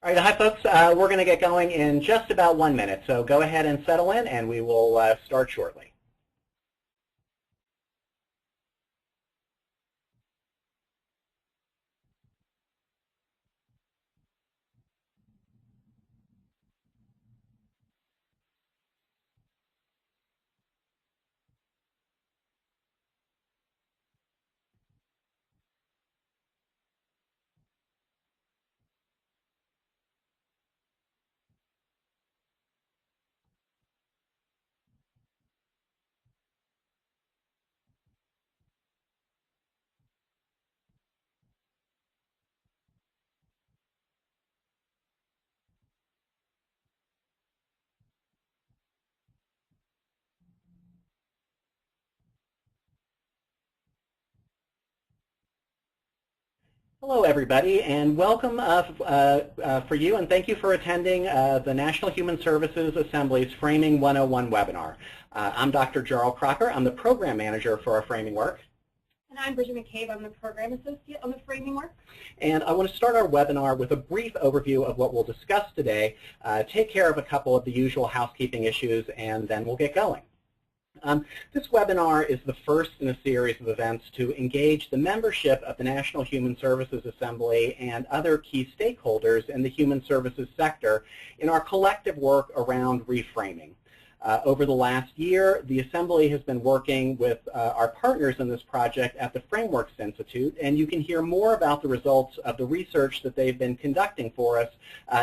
All right, hi folks. We're going to get going in just about 1 minute, so go ahead and settle in, and we will start shortly. Hello, everybody, and welcome for you, and thank you for attending the National Human Services Assembly's Framing 101 webinar. I'm Dr. Jarl Crocker. I'm the program manager for our framing work. And I'm Bridget McCabe. I'm the program associate on the framing work. And I want to start our webinar with a brief overview of what we'll discuss today, take care of a couple of the usual housekeeping issues, and then we'll get going. This webinar is the first in a series of events to engage the membership of the National Human Services Assembly and other key stakeholders in the human services sector in our collective work around reframing. Over the last year, the Assembly has been working with our partners in this project at the Frameworks Institute, and you can hear more about the results of the research that they've been conducting for us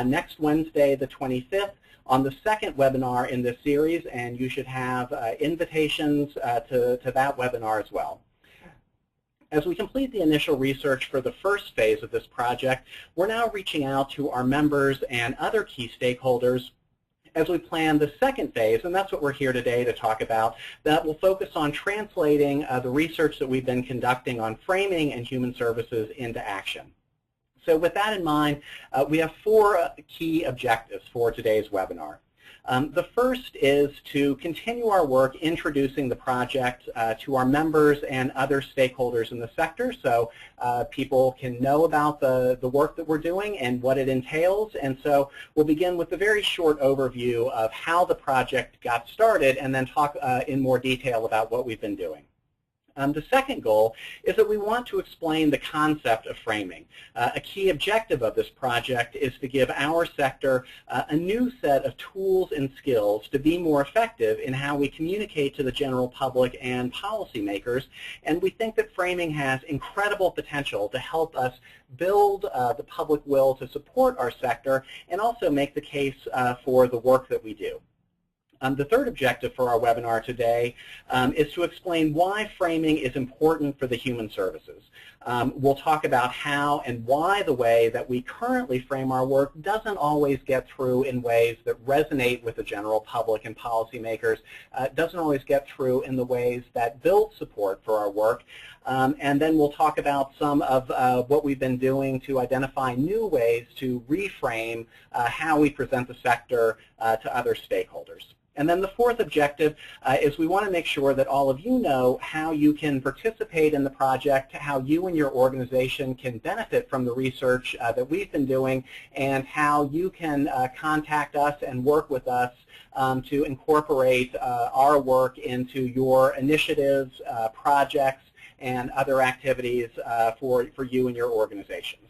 next Wednesday, the 25th, on the second webinar in this series, and you should have invitations to that webinar as well. As we complete the initial research for the first phase of this project, we're now reaching out to our members and other key stakeholders as we plan the second phase, and that's what we're here today to talk about, that will focus on translating the research that we've been conducting on framing and human services into action. So with that in mind, we have four key objectives for today's webinar. The first is to continue our work introducing the project to our members and other stakeholders in the sector, so people can know about the work that we're doing and what it entails. And so we'll begin with a very short overview of how the project got started and then talk in more detail about what we've been doing. The second goal is that we want to explain the concept of framing. A key objective of this project is to give our sector a new set of tools and skills to be more effective in how we communicate to the general public and policymakers. And we think that framing has incredible potential to help us build the public will to support our sector and also make the case for the work that we do. The third objective for our webinar today is to explain why framing is important for the human services. We'll talk about how and why the way that we currently frame our work doesn't always get through in ways that resonate with the general public and policymakers, doesn't always get through in the ways that build support for our work. And then we'll talk about some of what we've been doing to identify new ways to reframe how we present the sector to other stakeholders. And then the fourth objective is we want to make sure that all of you know how you can participate in the project, how you and your organization can benefit from the research that we've been doing, and how you can contact us and work with us to incorporate our work into your initiatives, projects, and other activities for you and your organizations.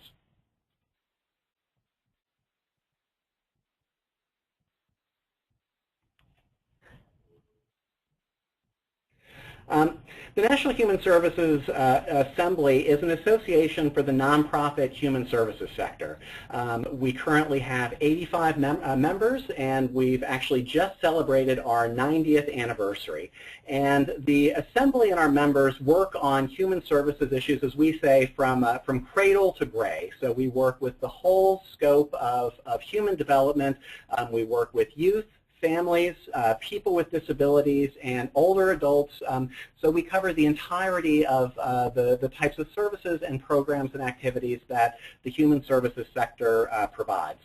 The National Human Services Assembly is an association for the nonprofit human services sector. We currently have 85 members, and we've actually just celebrated our 90th anniversary. And the Assembly and our members work on human services issues, as we say, from cradle to gray. So we work with the whole scope of human development. We work with youth, families, people with disabilities, and older adults. So we cover the entirety of the types of services and programs and activities that the human services sector provides.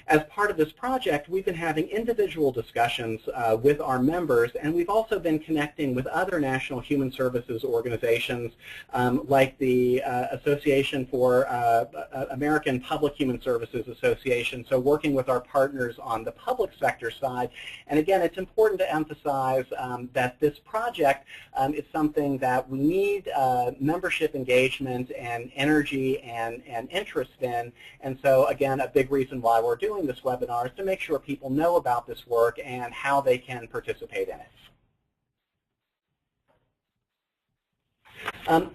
As part of this project, we've been having individual discussions with our members, and we've also been connecting with other national human services organizations like the Association for American Public Human Services Association, so working with our partners on the public sector side. And again, it's important to emphasize that this project is something that we need membership engagement and energy and interest in, and so again, a big reason why we're doing this webinar is to make sure people know about this work and how they can participate in it.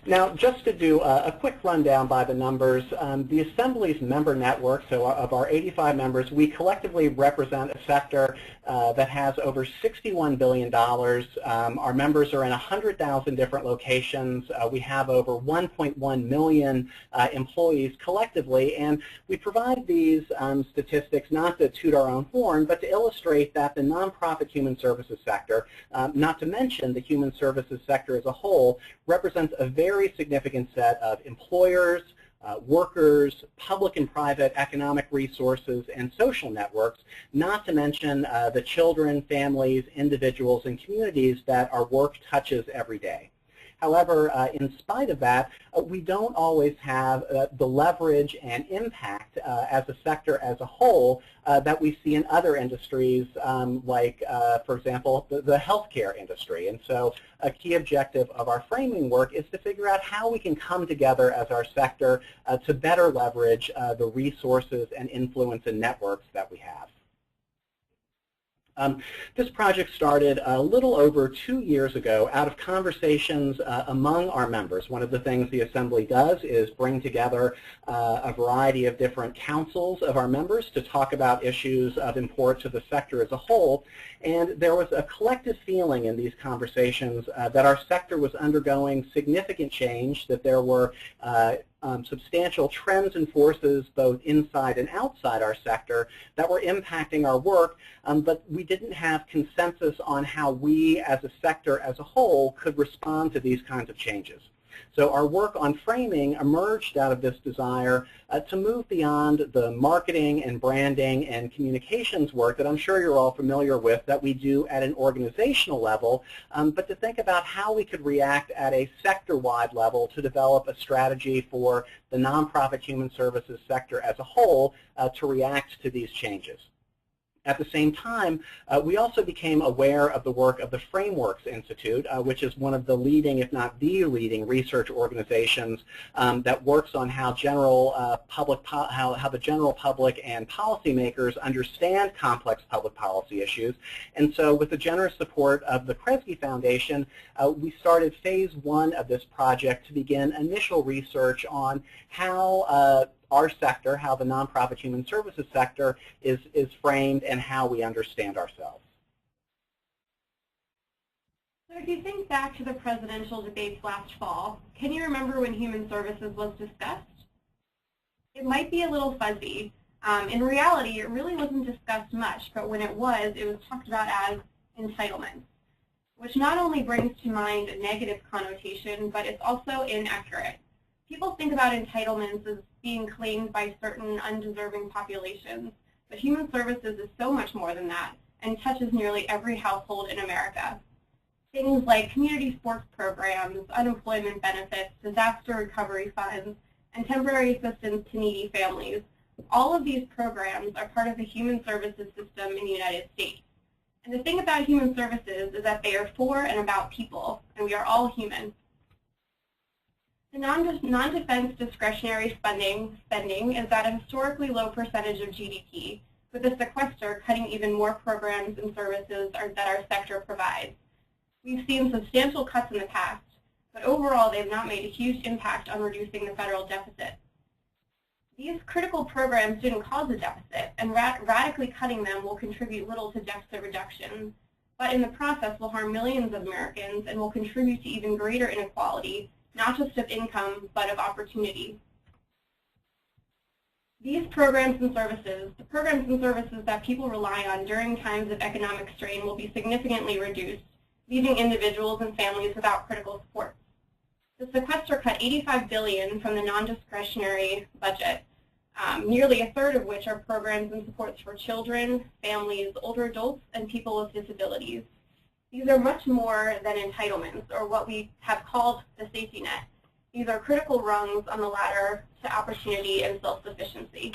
Now, just to do a quick rundown by the numbers, the Assembly's member network, so of our 85 members, we collectively represent a sector that has over $61 billion. Our members are in 100,000 different locations. We have over 1.1 million employees collectively, and we provide these statistics not to toot our own horn, but to illustrate that the nonprofit human services sector, not to mention the human services sector as a whole, represents a very significant set of employers, workers, public and private economic resources, and social networks, not to mention the children, families, individuals, and communities that our work touches every day. However, in spite of that, we don't always have the leverage and impact as a sector as a whole that we see in other industries like, for example, the healthcare industry. And so a key objective of our framing work is to figure out how we can come together as our sector to better leverage the resources and influence and networks that we have. This project started a little over 2 years ago out of conversations among our members. One of the things the Assembly does is bring together a variety of different councils of our members to talk about issues of import to the sector as a whole. And there was a collective feeling in these conversations that our sector was undergoing significant change, that there were substantial trends and forces both inside and outside our sector that were impacting our work, but we didn't have consensus on how we as a sector as a whole could respond to these kinds of changes. So our work on framing emerged out of this desire to move beyond the marketing and branding and communications work that I'm sure you're all familiar with that we do at an organizational level, but to think about how we could react at a sector-wide level to develop a strategy for the nonprofit human services sector as a whole to react to these changes. At the same time, we also became aware of the work of the Frameworks Institute, which is one of the leading, if not the leading, research organizations that works on how the general public and policymakers understand complex public policy issues. And so, with the generous support of the Kresge Foundation, we started phase 1 of this project to begin initial research on how our sector, how the nonprofit human services sector is framed and how we understand ourselves. So if you think back to the presidential debates last fall, can you remember when human services was discussed? It might be a little fuzzy. In reality, it really wasn't discussed much, but when it was talked about as entitlement, which not only brings to mind a negative connotation, but it's also inaccurate. People think about entitlements as being claimed by certain undeserving populations, but human services is so much more than that and touches nearly every household in America. Things like community sports programs, unemployment benefits, disaster recovery funds, and temporary assistance to needy families. All of these programs are part of the human services system in the United States. And the thing about human services is that they are for and about people, and we are all human. The non-defense discretionary spending is at a historically low percentage of GDP, with the sequester cutting even more programs and services that our sector provides. We've seen substantial cuts in the past, but overall they've not made a huge impact on reducing the federal deficit. These critical programs didn't cause a deficit, and radically cutting them will contribute little to deficit reduction, but in the process will harm millions of Americans and will contribute to even greater inequality, not just of income, but of opportunity. These programs and services, the programs and services that people rely on during times of economic strain, will be significantly reduced, leaving individuals and families without critical supports. The sequester cut $85 billion from the non-discretionary budget, nearly a third of which are programs and supports for children, families, older adults, and people with disabilities. These are much more than entitlements, or what we have called the safety net. These are critical rungs on the ladder to opportunity and self-sufficiency.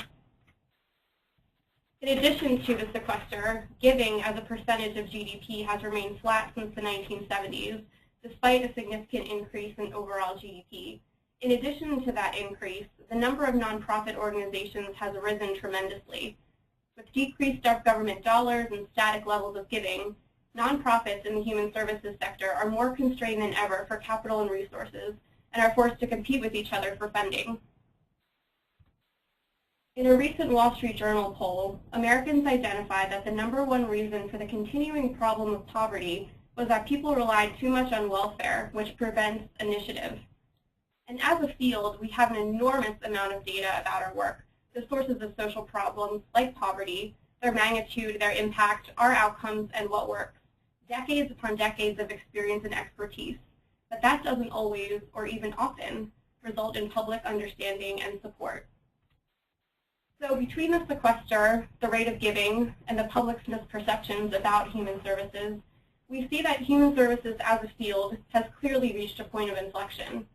In addition to the sequester, giving as a percentage of GDP has remained flat since the 1970s, despite a significant increase in overall GDP. In addition to that increase, the number of nonprofit organizations has risen tremendously. With decreased government dollars and static levels of giving, nonprofits in the human services sector are more constrained than ever for capital and resources, and are forced to compete with each other for funding. In a recent Wall Street Journal poll, Americans identified that the #1 reason for the continuing problem of poverty was that people relied too much on welfare, which prevents initiative. And as a field, we have an enormous amount of data about our work, the sources of social problems like poverty, their magnitude, their impact, our outcomes, and what works. Decades upon decades of experience and expertise. But that doesn't always, or even often, result in public understanding and support. So between the sequester, the rate of giving, and the public's misperceptions about human services, we see that human services as a field has clearly reached a point of inflection.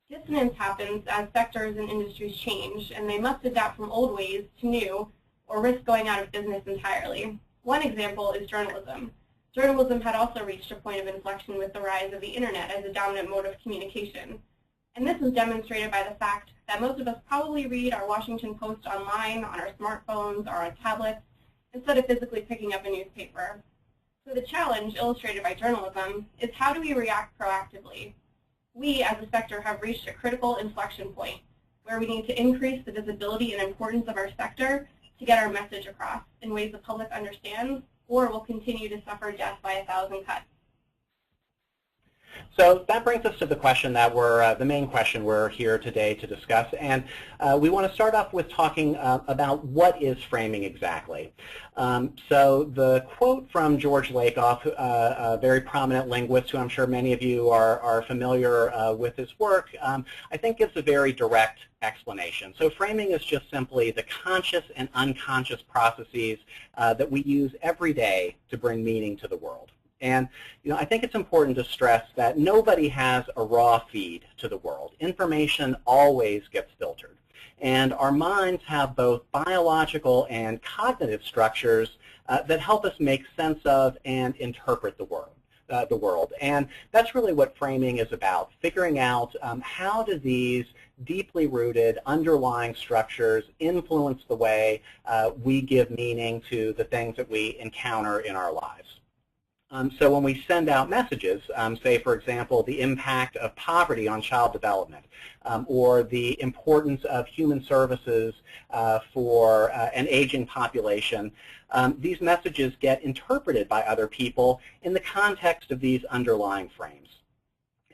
Dissonance happens as sectors and industries change, and they must adapt from old ways to new, or risk going out of business entirely. One example is journalism. Journalism had also reached a point of inflection with the rise of the internet as a dominant mode of communication. And this is demonstrated by the fact that most of us probably read our Washington Post online, on our smartphones, or on tablets, instead of physically picking up a newspaper. So the challenge, illustrated by journalism, is how do we react proactively? We, as a sector, have reached a critical inflection point where we need to increase the visibility and importance of our sector to get our message across in ways the public understands, or will continue to suffer death by 1,000 cuts. So that brings us to the question that the main question we're here today to discuss, and we want to start off with talking about what is framing exactly. So the quote from George Lakoff, a very prominent linguist who I'm sure many of you are familiar with his work, I think gives a very direct explanation. So framing is just simply the conscious and unconscious processes that we use every day to bring meaning to the world. And I think it's important to stress that nobody has a raw feed to the world. Information always gets filtered. And our minds have both biological and cognitive structures that help us make sense of and interpret the world. And that's really what framing is about, figuring out how do these deeply rooted underlying structures influence the way we give meaning to the things that we encounter in our lives. So when we send out messages, say, for example, the impact of poverty on child development, or the importance of human services for an aging population, these messages get interpreted by other people in the context of these underlying frames.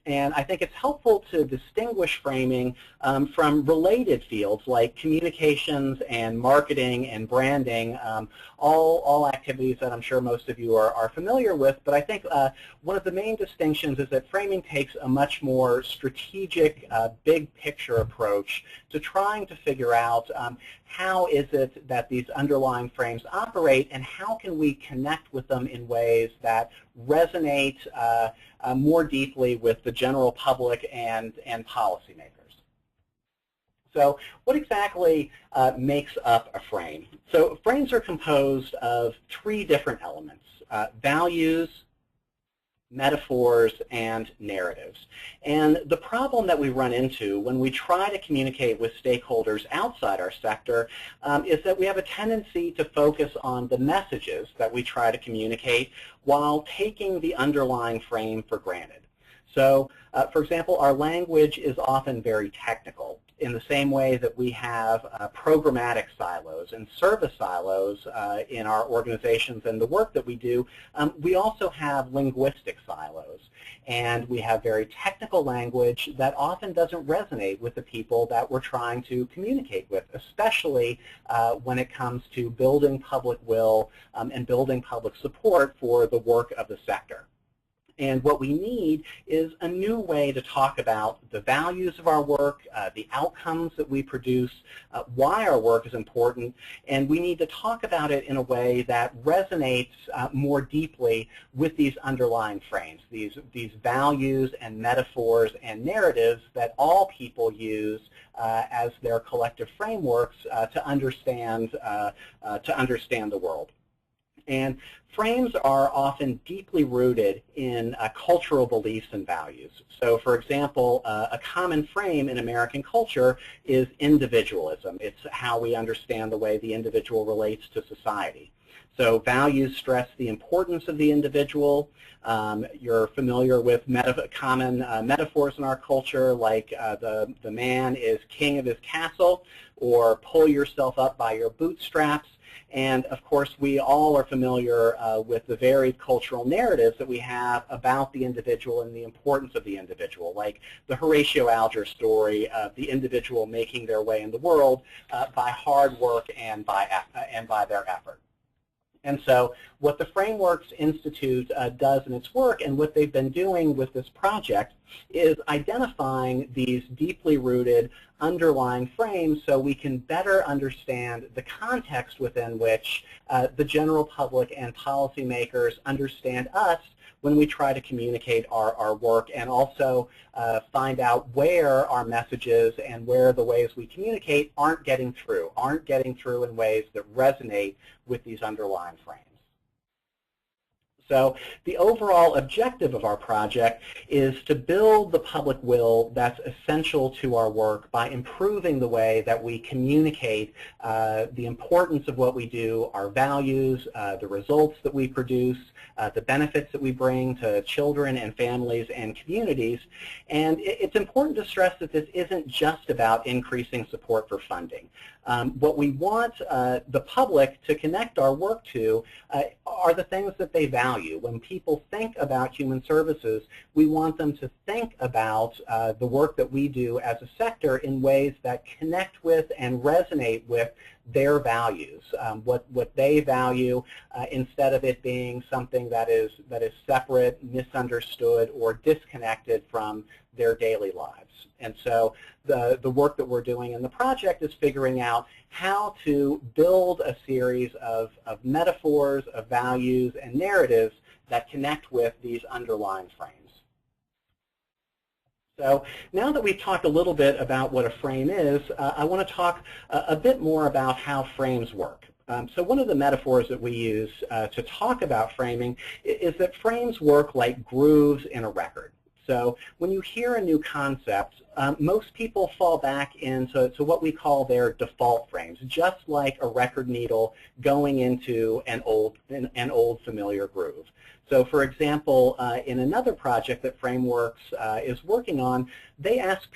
And I think it's helpful to distinguish framing from related fields like communications and marketing and branding, all activities that I'm sure most of you are familiar with. But I think one of the main distinctions is that framing takes a much more strategic, big picture approach to trying to figure out how is it that these underlying frames operate, and how can we connect with them in ways that resonate more deeply with the general public and policymakers. So what exactly makes up a frame? So frames are composed of 3 different elements: values, metaphors, and narratives. And the problem that we run into when we try to communicate with stakeholders outside our sector is that we have a tendency to focus on the messages that we try to communicate while taking the underlying frame for granted. So, for example, our language is often very technical, in the same way that we have programmatic silos and service silos in our organizations and the work that we do. We also have linguistic silos, and we have very technical language that often doesn't resonate with the people that we're trying to communicate with, especially when it comes to building public will and building public support for the work of the sector. And what we need is a new way to talk about the values of our work, the outcomes that we produce, why our work is important, and we need to talk about it in a way that resonates more deeply with these underlying frames, these values and metaphors and narratives that all people use as their collective frameworks to understand the world. And frames are often deeply rooted in cultural beliefs and values. So, for example, a common frame in American culture is individualism. It's how we understand the way the individual relates to society. So values stress the importance of the individual. You're familiar with common metaphors in our culture, like the man is king of his castle, or pull yourself up by your bootstraps. And of course, we all are familiar with the varied cultural narratives that we have about the individual and the importance of the individual, like the Horatio Alger story of the individual making their way in the world by hard work and by their effort. And so what the Frameworks Institute does in its work, and what they've been doing with this project, is identifying these deeply rooted underlying frames so we can better understand the context within which the general public and policymakers understand us when we try to communicate our work, and also find out where our messages and where the ways we communicate aren't getting through in ways that resonate with these underlying frames. So the overall objective of our project is to build the public will that's essential to our work by improving the way that we communicate the importance of what we do, our values, the results that we produce, the benefits that we bring to children and families and communities. And it's important to stress that this isn't just about increasing support for funding. What we want the public to connect our work to are the things that they value. When people think about human services, we want them to think about the work that we do as a sector in ways that connect with and resonate with their values, what they value, instead of it being something that is separate, misunderstood, or disconnected from their daily lives. And so the work that we're doing in the project is figuring out how to build a series of metaphors, of values, and narratives that connect with these underlying frames. So now that we've talked a little bit about what a frame is, I want to talk a bit more about how frames work. So one of the metaphors that we use to talk about framing is that frames work like grooves in a record. So when you hear a new concept, most people fall back into what we call their default frames, just like a record needle going into an old familiar groove. So for example, in another project that Frameworks is working on, they ask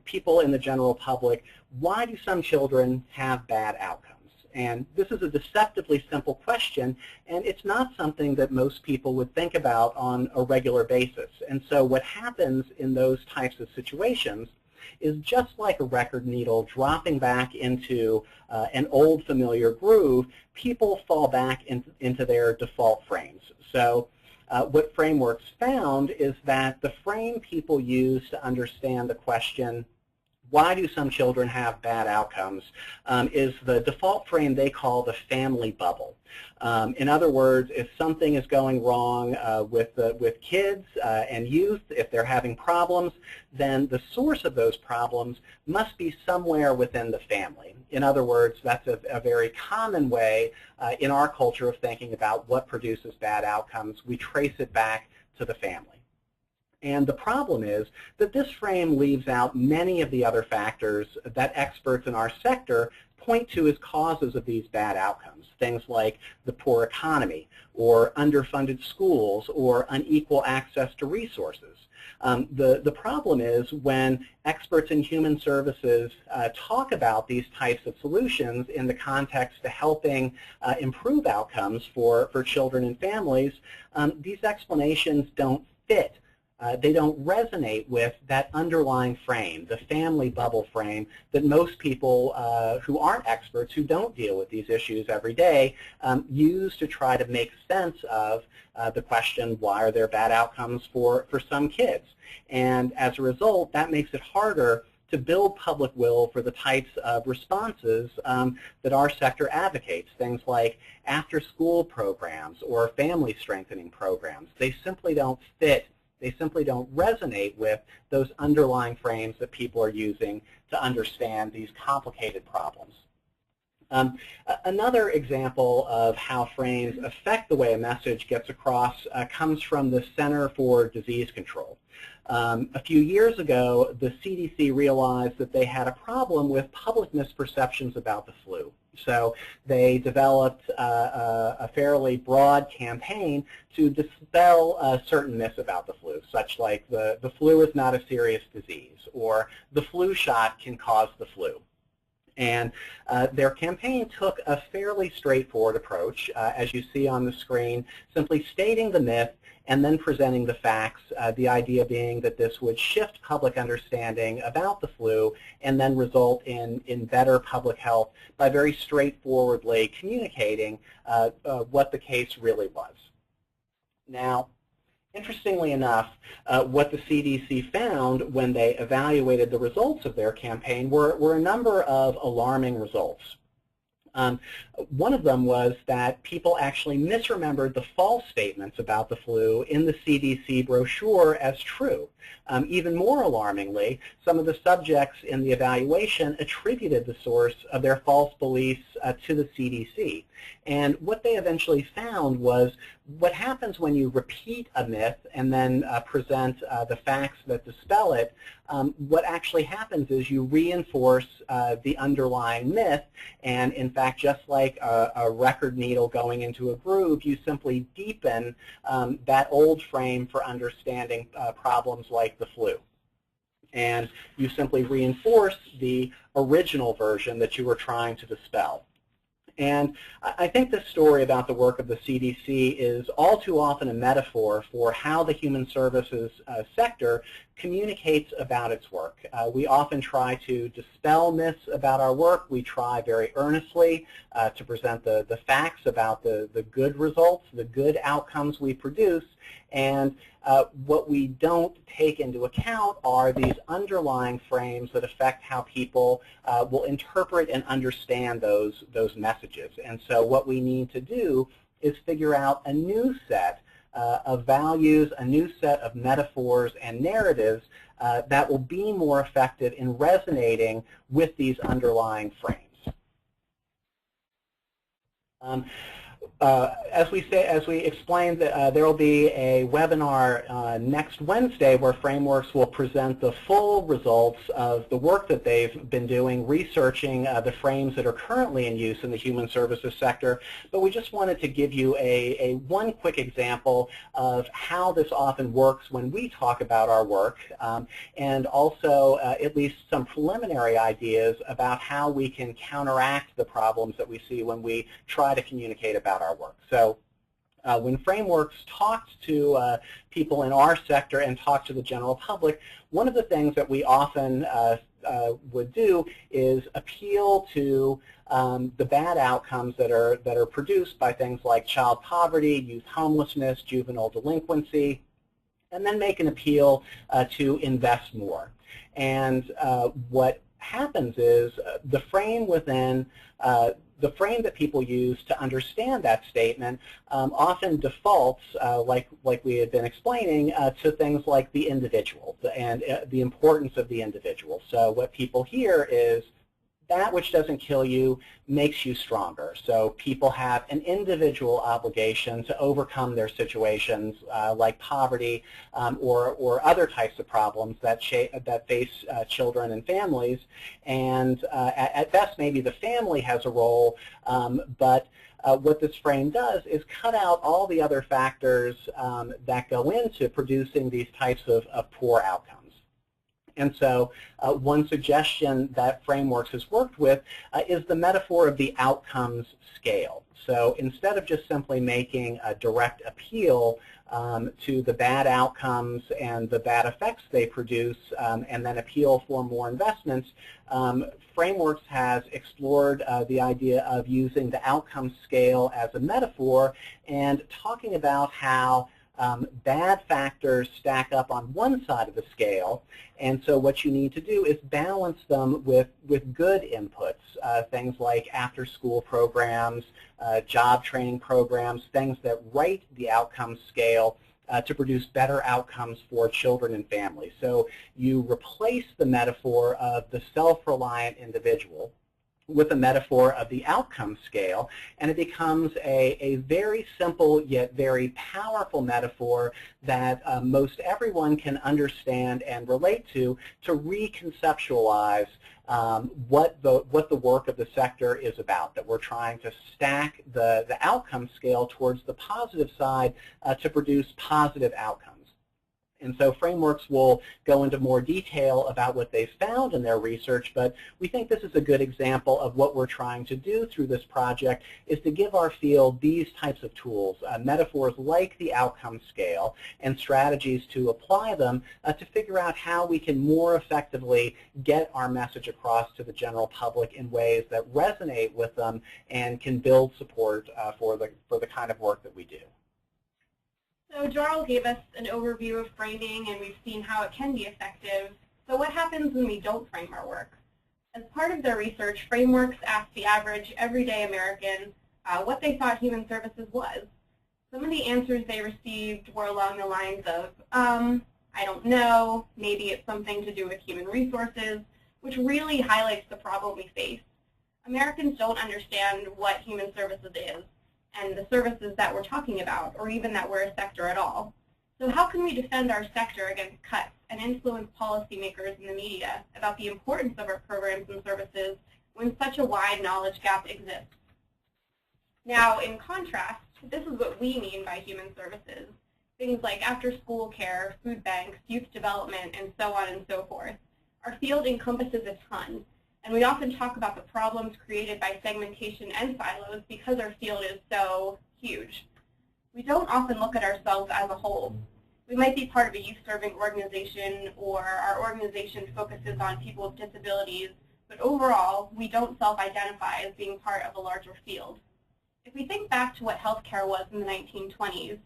people in the general public, why do some children have bad outcomes? And this is a deceptively simple question, and it's not something that most people would think about on a regular basis. And so what happens in those types of situations is, just like a record needle dropping back into an old familiar groove, people fall back into their default frames. So what Frameworks found is that the frame people use to understand the question, why do some children have bad outcomes, is the default frame they call the family bubble. In other words, if something is going wrong with kids and youth, if they're having problems, then the source of those problems must be somewhere within the family. In other words, that's a very common way in our culture of thinking about what produces bad outcomes. We trace it back to the family. And the problem is that this frame leaves out many of the other factors that experts in our sector point to as causes of these bad outcomes, things like the poor economy, or underfunded schools, or unequal access to resources. The problem is when experts in human services talk about these types of solutions in the context of helping improve outcomes for children and families, these explanations don't fit They don't resonate with that underlying frame, the family bubble frame that most people who aren't experts, who don't deal with these issues every day, use to try to make sense of the question, why are there bad outcomes for some kids? And as a result, that makes it harder to build public will for the types of responses that our sector advocates, things like after-school programs or family strengthening programs. They simply don't fit. They simply don't resonate with those underlying frames that people are using to understand these complicated problems. Another example of how frames affect the way a message gets across comes from the Center for Disease Control. A few years ago, the CDC realized that they had a problem with public misperceptions about the flu. So they developed a fairly broad campaign to dispel certain myths about the flu, such like the flu is not a serious disease, or the flu shot can cause the flu. And their campaign took a fairly straightforward approach, as you see on the screen, simply stating the myth and then presenting the facts, the idea being that this would shift public understanding about the flu and then result in better public health by very straightforwardly communicating what the case really was. Now, interestingly enough, what the CDC found when they evaluated the results of their campaign were a number of alarming results. One of them was that people actually misremembered the false statements about the flu in the CDC brochure as true. Even more alarmingly, some of the subjects in the evaluation attributed the source of their false beliefs to the CDC. And what they eventually found was what happens when you repeat a myth and then present the facts that dispel it, what actually happens is you reinforce the underlying myth, and in fact, just like a record needle going into a groove, you simply deepen that old frame for understanding problems like the flu. And you simply reinforce the original version that you were trying to dispel. And I think this story about the work of the CDC is all too often a metaphor for how the human services sector communicates about its work. We often try to dispel myths about our work. We try very earnestly to present the facts about the good results, the good outcomes we produce. And what we don't take into account are these underlying frames that affect how people will interpret and understand those messages. And so what we need to do is figure out a new set of values, a new set of metaphors and narratives that will be more effective in resonating with these underlying frames. As we explained, there will be a webinar next Wednesday where Frameworks will present the full results of the work that they've been doing researching the frames that are currently in use in the human services sector. But we just wanted to give you one quick example of how this often works when we talk about our work, and also at least some preliminary ideas about how we can counteract the problems that we see when we try to communicate about our work. So when Frameworks talks to people in our sector and talk to the general public, one of the things that we often would do is appeal to the bad outcomes that are produced by things like child poverty, youth homelessness, juvenile delinquency, and then make an appeal to invest more. And what happens is the frame within the frame that people use to understand that statement often defaults, like we had been explaining, to things like the individual and the importance of the individual. So what people hear is, that which doesn't kill you makes you stronger. So people have an individual obligation to overcome their situations like poverty or other types of problems that face children and families. And at best, maybe the family has a role, but what this frame does is cut out all the other factors that go into producing these types of poor outcomes. And so one suggestion that Frameworks has worked with is the metaphor of the outcomes scale. So instead of just simply making a direct appeal to the bad outcomes and the bad effects they produce, and then appeal for more investments, Frameworks has explored the idea of using the outcome scale as a metaphor and talking about how bad factors stack up on one side of the scale, and so what you need to do is balance them with good inputs, things like after-school programs, job training programs, things that right the outcome scale to produce better outcomes for children and families. So you replace the metaphor of the self-reliant individual with a metaphor of the outcome scale, and it becomes a very simple yet very powerful metaphor that most everyone can understand and relate to reconceptualize what the work of the sector is about, that we're trying to stack the outcome scale towards the positive side to produce positive outcomes. And so Frameworks will go into more detail about what they've found in their research, but we think this is a good example of what we're trying to do through this project, is to give our field these types of tools, metaphors like the outcome scale, and strategies to apply them to figure out how we can more effectively get our message across to the general public in ways that resonate with them and can build support for the kind of work that we do. So Jarl gave us an overview of framing, and we've seen how it can be effective. So what happens when we don't frame our work? As part of their research, Frameworks asked the average everyday American what they thought human services was. Some of the answers they received were along the lines of, I don't know, maybe it's something to do with human resources, which really highlights the problem we face. Americans don't understand what human services is and the services that we're talking about, or even that we're a sector at all. So how can we defend our sector against cuts and influence policymakers in the media about the importance of our programs and services when such a wide knowledge gap exists? Now, in contrast, this is what we mean by human services, things like after-school care, food banks, youth development, and so on and so forth. Our field encompasses a ton, and we often talk about the problems created by segmentation and silos because our field is so huge. We don't often look at ourselves as a whole. We might be part of a youth-serving organization, or our organization focuses on people with disabilities, but overall, we don't self-identify as being part of a larger field. If we think back to what healthcare was in the 1920s,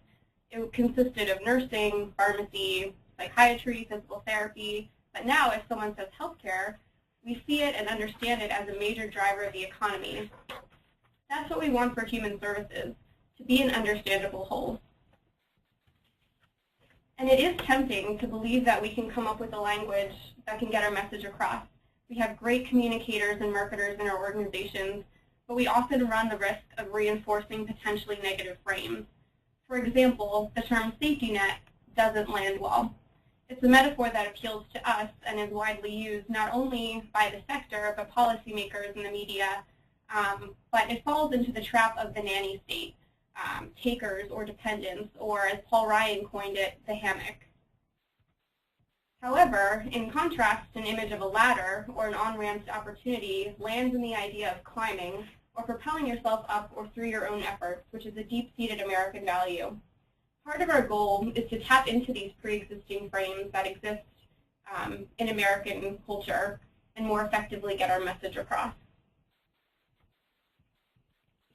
it consisted of nursing, pharmacy, psychiatry, physical therapy, but now if someone says healthcare, we see it and understand it as a major driver of the economy. That's what we want for human services, to be an understandable whole. And it is tempting to believe that we can come up with a language that can get our message across. We have great communicators and marketers in our organizations, but we often run the risk of reinforcing potentially negative frames. For example, the term safety net doesn't land well. It's a metaphor that appeals to us and is widely used not only by the sector, but policymakers in the media, but it falls into the trap of the nanny state, takers or dependents, or as Paul Ryan coined it, the hammock. However, in contrast, an image of a ladder or an on-ramp to opportunity lands in the idea of climbing or propelling yourself up or through your own efforts, which is a deep-seated American value. Part of our goal is to tap into these pre-existing frames that exist in American culture and more effectively get our message across.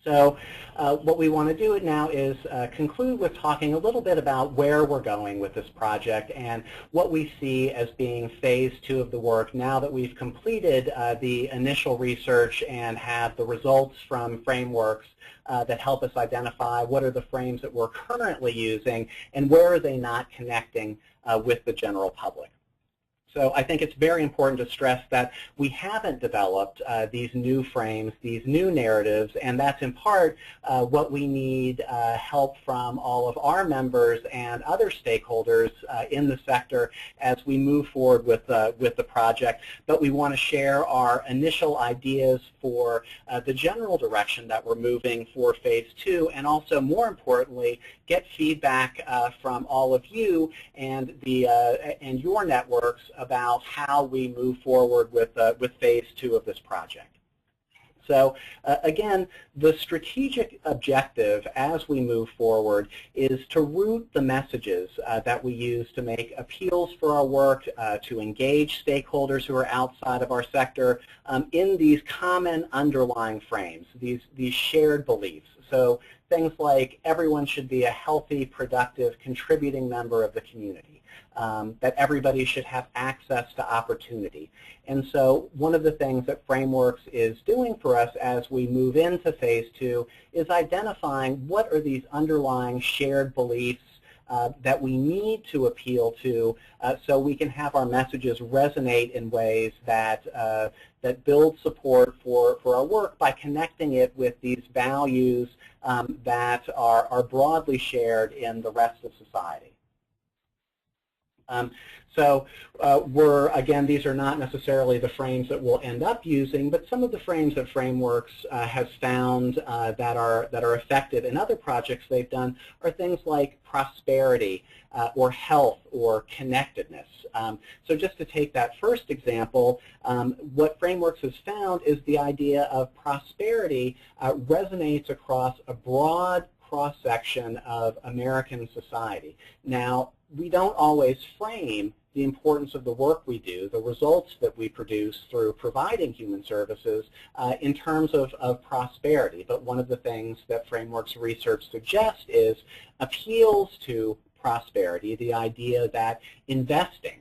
So what we want to do now is conclude with talking a little bit about where we're going with this project and what we see as being phase 2 of the work now that we've completed the initial research and have the results from Frameworks that help us identify what are the frames that we're currently using and where are they not connecting with the general public. So I think it's very important to stress that we haven't developed these new frames, these new narratives, and that's in part what we need help from all of our members and other stakeholders in the sector as we move forward with the project. But we want to share our initial ideas for the general direction that we're moving for phase 2, and also, more importantly, get feedback from all of you and your networks about how we move forward with phase 2 of this project. So again, the strategic objective as we move forward is to root the messages that we use to make appeals for our work, to engage stakeholders who are outside of our sector in these common underlying frames, these shared beliefs. So things like everyone should be a healthy, productive, contributing member of the community, that everybody should have access to opportunity. And so one of the things that Frameworks is doing for us as we move into phase 2 is identifying what are these underlying shared beliefs that we need to appeal to so we can have our messages resonate in ways that, that build support for our work by connecting it with these values that are broadly shared in the rest of society. Again, these are not necessarily the frames that we'll end up using, but some of the frames that Frameworks has found that are effective in other projects they've done are things like prosperity or health or connectedness. So just to take that first example, what Frameworks has found is the idea of prosperity resonates across a broad cross-section of American society. Now, we don't always frame the importance of the work we do, the results that we produce through providing human services in terms of prosperity. But one of the things that Frameworks research suggests is appeals to prosperity, the idea that investing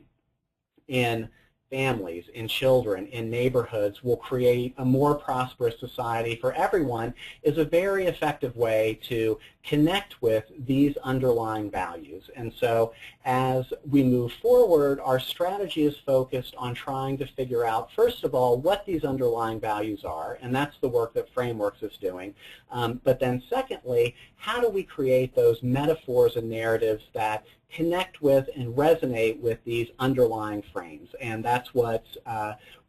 in families, in children, in neighborhoods will create a more prosperous society for everyone is a very effective way to connect with these underlying values. And so as we move forward, our strategy is focused on trying to figure out, first of all, what these underlying values are, and that's the work that Frameworks is doing. But then secondly, how do we create those metaphors and narratives that connect with and resonate with these underlying frames? And that's what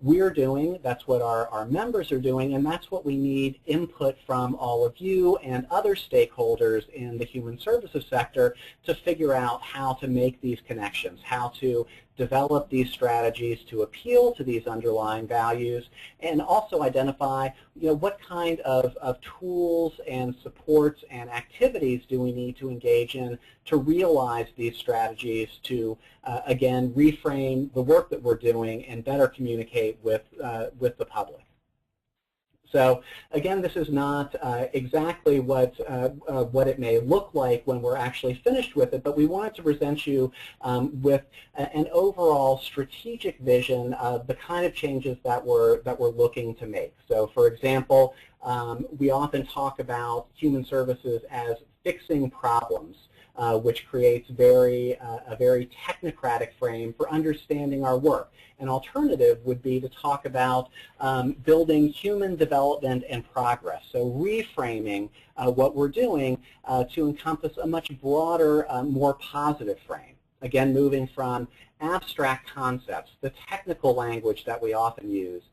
we're doing, that's what our members are doing, and that's what we need input from all of you and other stakeholders in the human services sector to figure out how to make these connections, how to develop these strategies to appeal to these underlying values, and also identify, what kind of tools and supports and activities do we need to engage in to realize these strategies to, again, reframe the work that we're doing and better communicate with the public. So again, this is not exactly what it may look like when we're actually finished with it, but we wanted to present you with an overall strategic vision of the kind of changes that we're looking to make. So for example, we often talk about human services as fixing problems, which creates a very technocratic frame for understanding our work. An alternative would be to talk about building human development and progress, so reframing what we're doing to encompass a much broader, more positive frame. Again, moving from abstract concepts, the technical language that we often use,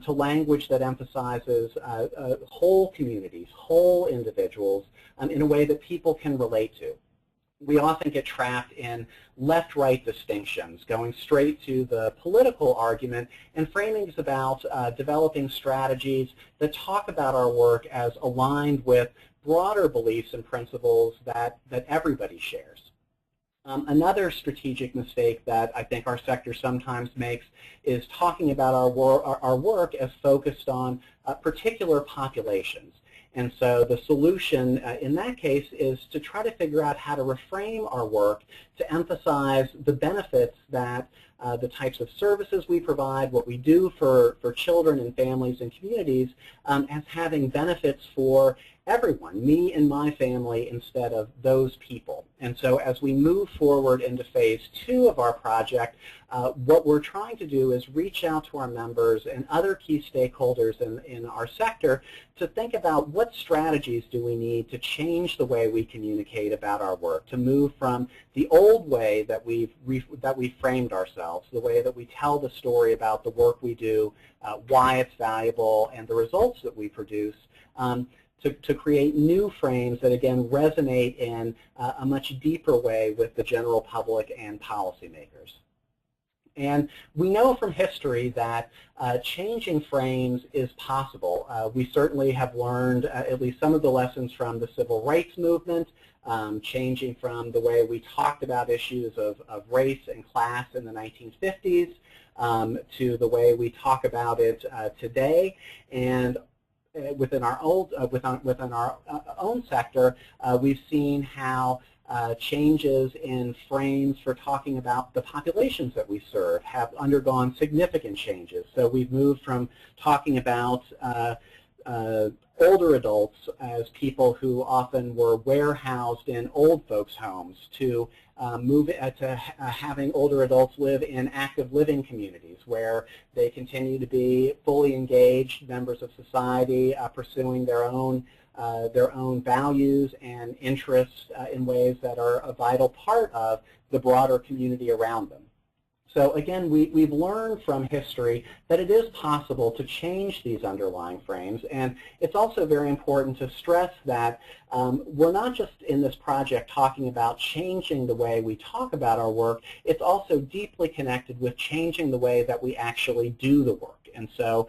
to language that emphasizes whole communities, whole individuals in a way that people can relate to. We often get trapped in left-right distinctions, going straight to the political argument, and framing is about developing strategies that talk about our work as aligned with broader beliefs and principles that everybody shares. Another strategic mistake that I think our sector sometimes makes is talking about our work as focused on particular populations. And so the solution in that case is to try to figure out how to reframe our work to emphasize the benefits that the types of services we provide, what we do for children and families and communities, as having benefits for everyone, me and my family, instead of those people. And so as we move forward into phase 2 of our project, what we're trying to do is reach out to our members and other key stakeholders in our sector to think about what strategies do we need to change the way we communicate about our work, to move from the old way that we've framed ourselves, the way that we tell the story about the work we do, why it's valuable, and the results that we produce, to create new frames that, again, resonate in a much deeper way with the general public and policymakers. And we know from history that changing frames is possible. We certainly have learned at least some of the lessons from the civil rights movement, changing from the way we talked about issues of race and class in the 1950s to the way we talk about it today. And within our own sector, we've seen how changes in frames for talking about the populations that we serve have undergone significant changes. So we've moved from talking about older adults as people who often were warehoused in old folks' homes to having older adults live in active living communities where they continue to be fully engaged members of society, pursuing their own values and interests in ways that are a vital part of the broader community around them. So again, we've learned from history that it is possible to change these underlying frames, and it's also very important to stress that we're not just in this project talking about changing the way we talk about our work, it's also deeply connected with changing the way that we actually do the work. And so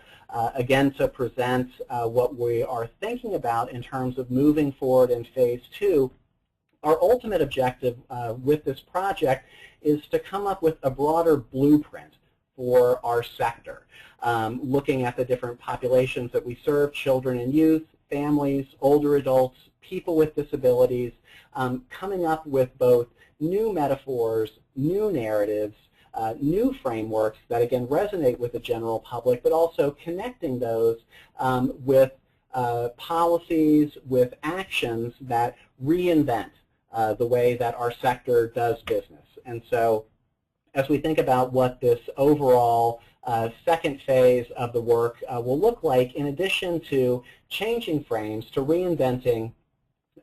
again, to present what we are thinking about in terms of moving forward in phase 2, our ultimate objective with this project is to come up with a broader blueprint for our sector, looking at the different populations that we serve, children and youth, families, older adults, people with disabilities, coming up with both new metaphors, new narratives, new frameworks that, again, resonate with the general public, but also connecting those with policies, with actions that reinvent the way that our sector does business. And so as we think about what this overall second phase of the work will look like, in addition to changing frames, to reinventing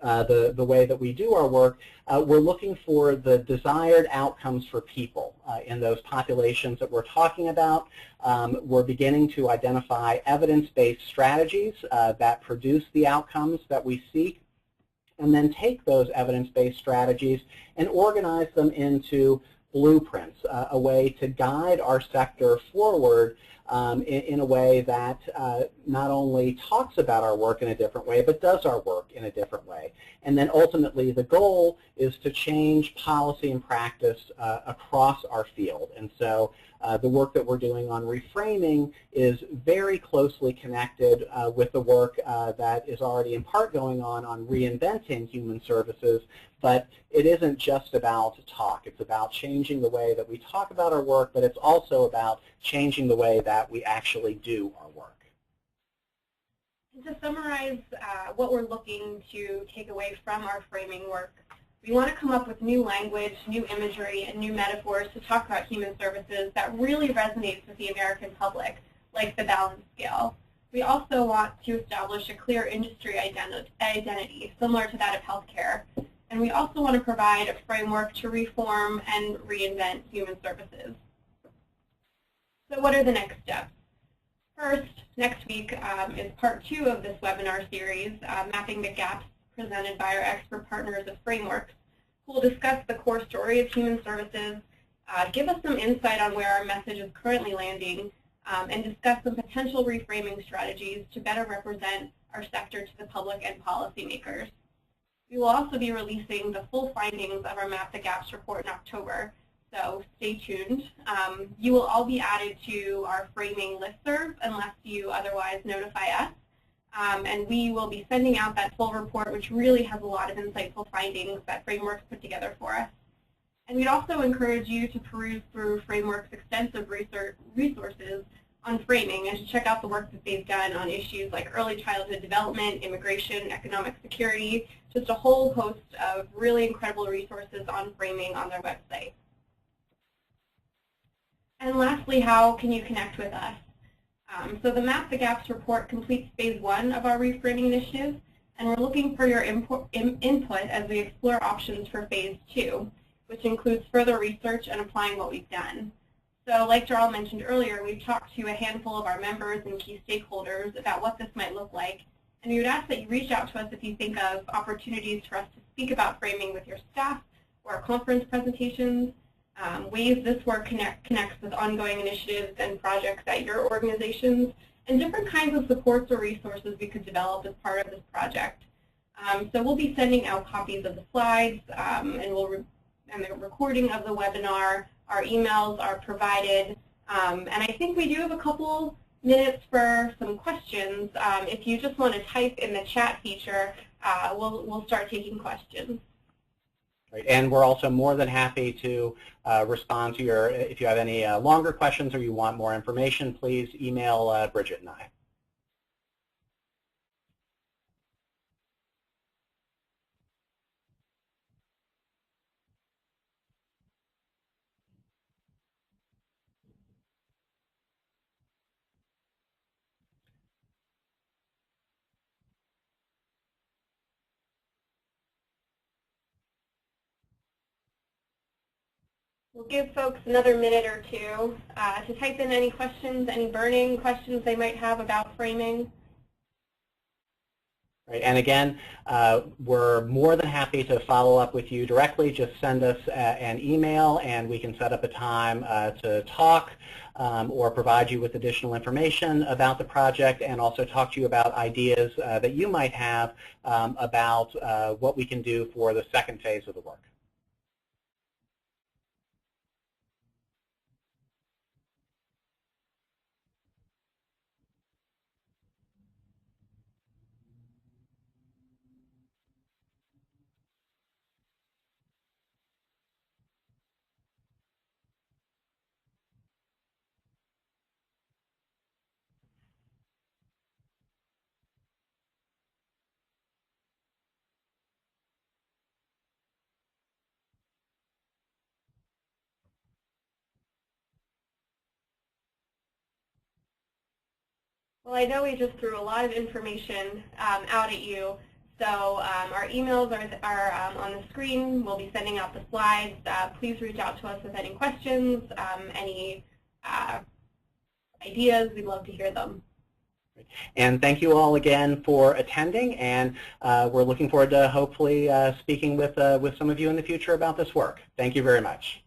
the way that we do our work, we're looking for the desired outcomes for people in those populations that we're talking about. We're beginning to identify evidence-based strategies that produce the outcomes that we seek, and then take those evidence-based strategies and organize them into blueprints, a way to guide our sector forward in a way that not only talks about our work in a different way, but does our work in a different way. And then ultimately the goal is to change policy and practice across our field. And so the work that we're doing on reframing is very closely connected with the work that is already in part going on reinventing human services. But it isn't just about talk. It's about changing the way that we talk about our work, but it's also about changing the way that we actually do our work. And to summarize what we're looking to take away from our framing work, we want to come up with new language, new imagery, and new metaphors to talk about human services that really resonates with the American public, like the balance scale. We also want to establish a clear industry identity, similar to that of healthcare. And we also want to provide a framework to reform and reinvent human services. So what are the next steps? First, next week is part 2 of this webinar series, Mapping the Gaps, presented by our expert partners at Frameworks, who will discuss the core story of human services, give us some insight on where our message is currently landing, and discuss some potential reframing strategies to better represent our sector to the public and policymakers. We will also be releasing the full findings of our Map the Gaps report in October, so stay tuned. You will all be added to our framing listserv unless you otherwise notify us. And we will be sending out that full report, which really has a lot of insightful findings that Frameworks put together for us. And we'd also encourage you to peruse through Frameworks' extensive resources on framing and to check out the work that they've done on issues like early childhood development, immigration, economic security, just a whole host of really incredible resources on framing on their website. And lastly, how can you connect with us? So the Map the Gaps report completes phase 1 of our reframing initiative, and we're looking for your input as we explore options for phase 2, which includes further research and applying what we've done. So like Jarl mentioned earlier, we've talked to a handful of our members and key stakeholders about what this might look like, and we would ask that you reach out to us if you think of opportunities for us to speak about framing with your staff or conference presentations. ways this work connects with ongoing initiatives and projects at your organizations, and different kinds of supports or resources we could develop as part of this project. So we'll be sending out copies of the slides, and the recording of the webinar. Our emails are provided, and I think we do have a couple minutes for some questions. If you just want to type in the chat feature, we'll start taking questions. Right. And we're also more than happy to respond to if you have any longer questions or you want more information, please email Bridget and I. We'll give folks another minute or two to type in any questions, any burning questions they might have about framing. Right. And again, we're more than happy to follow up with you directly. Just send us an email and we can set up a time to talk or provide you with additional information about the project and also talk to you about ideas that you might have about what we can do for the second phase of the work. Well, I know we just threw a lot of information out at you. So our emails are on the screen. We'll be sending out the slides. Please reach out to us with any questions, any ideas. We'd love to hear them. And thank you all again for attending. And we're looking forward to hopefully speaking with some of you in the future about this work. Thank you very much.